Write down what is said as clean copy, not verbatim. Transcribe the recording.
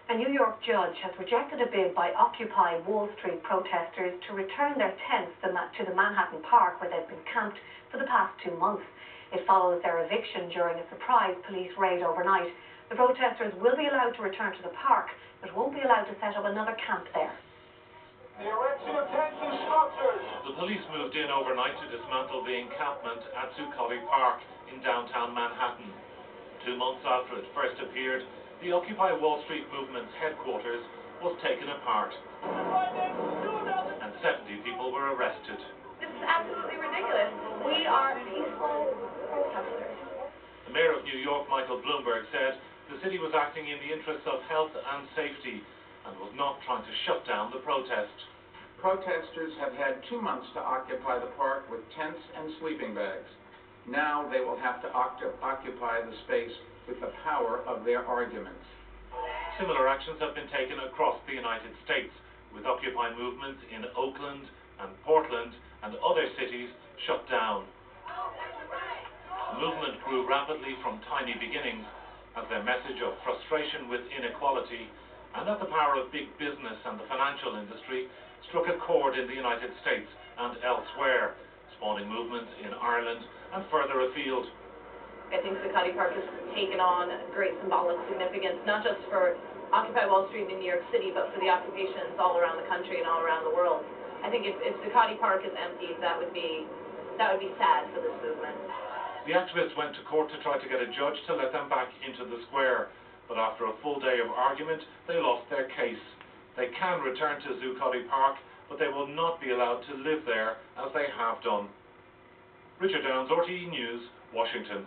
A New York judge has rejected a bid by Occupy Wall Street protesters to return their tents to the Manhattan Park where they've been camped for the past 2 months. It follows their eviction during a surprise police raid overnight. The protesters will be allowed to return to the park, but won't be allowed to set up another camp there. The erection of tents and structures. The police moved in overnight to dismantle the encampment at Zuccotti Park in downtown Manhattan. 2 months after it first appeared, the Occupy Wall Street movement's headquarters was taken apart, and 70 people were arrested. This is absolutely ridiculous. We are peaceful protesters. The mayor of New York, Michael Bloomberg, said the city was acting in the interests of health and safety and was not trying to shut down the protest. Protesters have had 2 months to occupy the park with tents and sleeping bags. Now they will have to occupy the space with the power of their arguments. Similar actions have been taken across the United States, with Occupy movements in Oakland and Portland and other cities shut down. The movement grew rapidly from tiny beginnings as their message of frustration with inequality and that the power of big business and the financial industry struck a chord in the United States and elsewhere, spawning movements in Ireland and further afield. I think Zuccotti Park has taken on great symbolic significance, not just for Occupy Wall Street in New York City, but for the occupations all around the country and all around the world. I think if Zuccotti Park is emptied, that would be sad for this movement. The activists went to court to try to get a judge to let them back into the square, but after a full day of argument, they lost their case. They can return to Zuccotti Park, but they will not be allowed to live there as they have done. Richard Downs, RTE News, Washington.